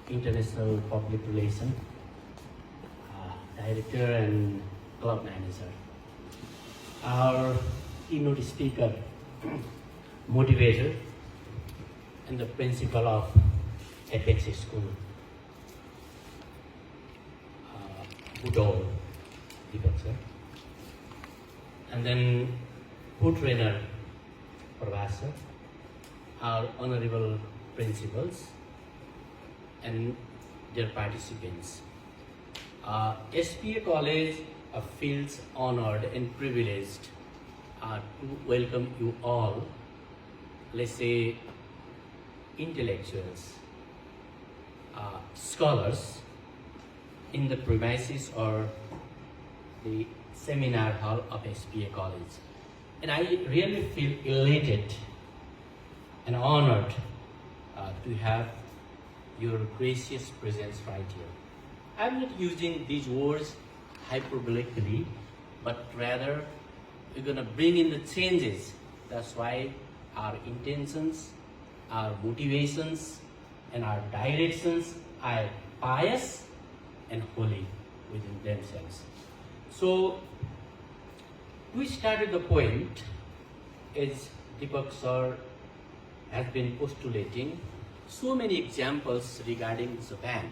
International Public Relation Director and Club Manager. Our keynote speaker, motivator, and the principal of Apex School, Budol, Deepak sir. And then co-trainer, Pravasa, our honorable principals, and their participants. SPA College feels honored and privileged to welcome you all, let's say intellectuals, scholars in the premises or the seminar hall of SPA College. And I really feel elated and honored to have your gracious presence right here. I'm not using these words hyperbolically, but rather we're going to bring in the changes. That's why our intentions, our motivations, and our directions are pious and holy within themselves. So we started the point as Deepak sir has been postulating so many examples regarding Japan.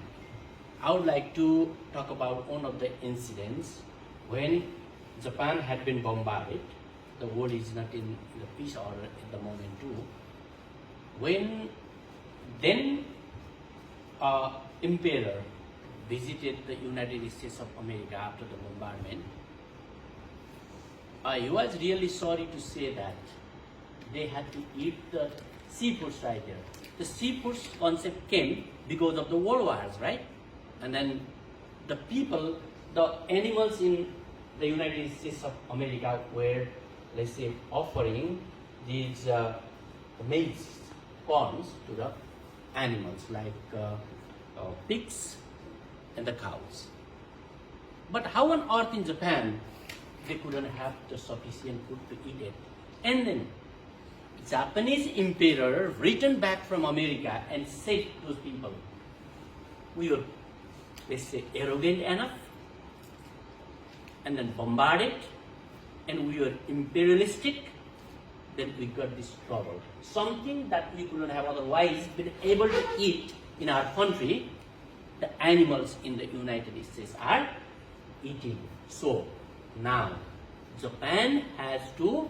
I would like to talk about one of the incidents when Japan had been bombarded. The world is not in the peace order at the moment too. When then emperor visited the United States of America after the bombardment, he was really sorry to say that they had to eat the seafoods right there. The seafoods concept came because of the world wars, right? And then the people, the animals in the United States of America were, let's say, offering these maize corns to the animals like pigs and the cows. But how on earth in Japan they couldn't have the sufficient food to eat it? And then Japanese emperor returned back from America and said to those people, we were, let's say, arrogant enough, and then bombarded, and we were imperialistic, then we got this trouble. Something that we couldn't have otherwise been able to eat in our country, the animals in the United States are eating. So now Japan has to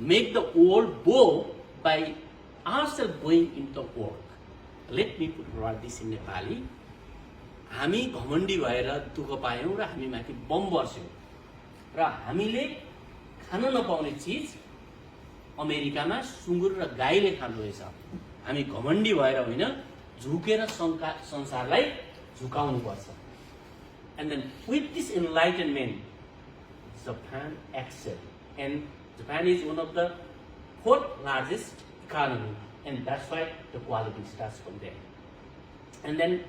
make the world bow by ourselves going into work. Let me put this in Nepali. हामी घमण्डी भएर दुःख पायौं र हामी माथि बम बर्स्यो र हामीले खान नपाउने चीज अमेरिकामा सुँगुर र गाईले खाँदैछ। हामी घमण्डी भएर होइन, झुकेर संसारलाई झुकाउनु पर्छ। And then with this enlightenment, Japan excelled, and Japan is one of the fourth largest economy, and that's why the quality starts from there. And then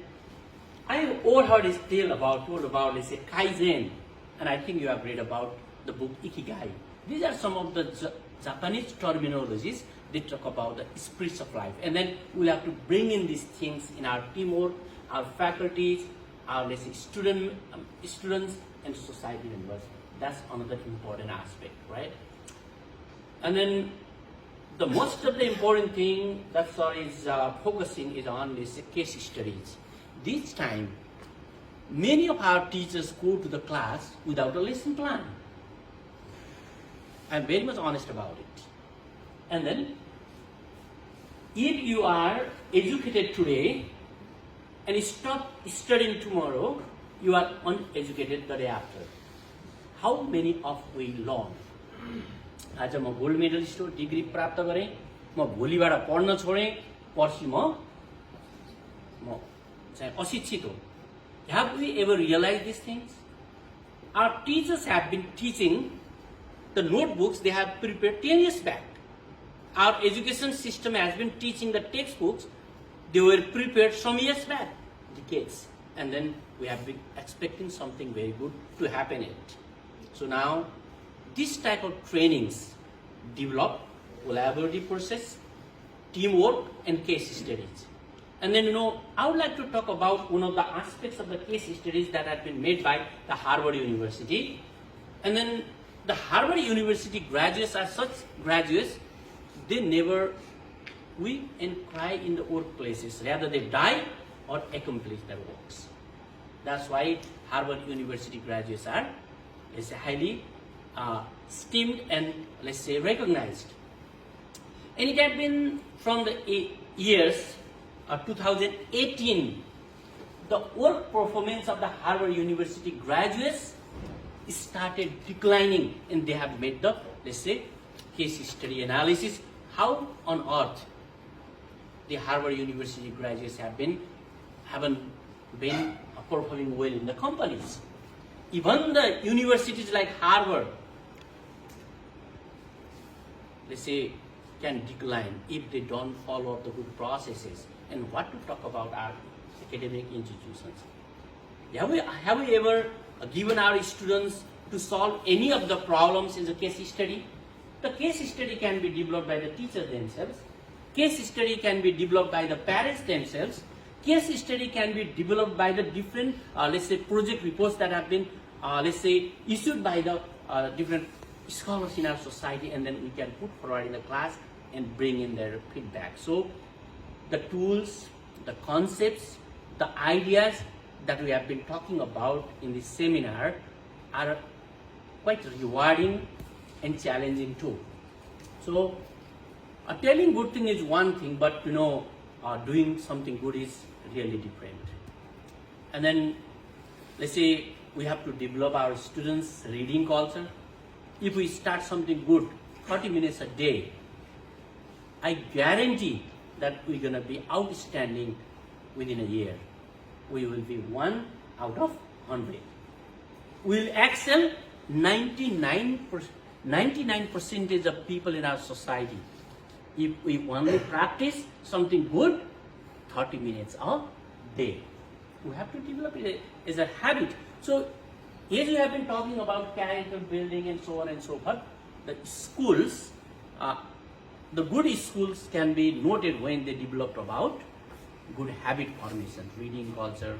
I overheard his tale about, let's say, Kaizen, and I think you have read about the book Ikigai. These are some of the Japanese terminologies. They talk about the spirits of life, and then we'll have to bring in these things in our teamwork, our faculties, our, let's say, students, and society members. That's another important aspect, right? And then the most of the important thing that sir is focusing is on this case studies. This time, many of our teachers go to the class without a lesson plan. I'm very much honest about it. And then, if you are educated today and stop studying tomorrow, you are uneducated the day after. How many of we learn? आज म gold medallist हो, degree प्राप्त गरेँ, म भोलिबाट पढ्न छोडेँ, पर्सि म चाहिँ अशिक्षित हो. Have we ever realized these things? Our teachers have been teaching the notebooks they have prepared 10 years back. Our education system has been teaching the textbooks they were prepared some years back, decades. And then we have been expecting something very good to happen in it. So now, this type of trainings develop collaborative process, teamwork, and case studies. And then, I would like to talk about one of the aspects of the case studies that have been made by the Harvard University. And then the Harvard University graduates are such graduates, they never weep and cry in the workplaces. Rather, they die or accomplish their works. That's why Harvard University graduates are, highly esteemed and, recognized. And it had been from the years 2018, the work performance of the Harvard University graduates started declining, and they have made the, case study analysis. How on earth the Harvard University graduates haven't been performing well in the companies? Even the universities like Harvard, can decline if they don't follow up the good processes. And what to talk about our academic institutions? Have we ever given our students to solve any of the problems in the case study? The case study can be developed by the teachers themselves. Case study can be developed by the parents themselves. Case study can be developed by the different, project reports that have been, issued by the different scholars in our society, and then we can put forward in the class and bring in their feedback. So the tools, the concepts, the ideas that we have been talking about in this seminar are quite rewarding and challenging too. So telling good thing is one thing, but doing something good is really different. And then we have to develop our students' reading culture. If we start something good, 30 minutes a day, I guarantee that we're going to be outstanding within a year. We will be 1 out of 100. We will excel 99% of people in our society. If we only practice something good, 30 minutes a day. We have to develop it as a habit. So, as we have been talking about character building and so on and so forth, the schools, the good schools can be noted when they develop about good habit formation, reading culture,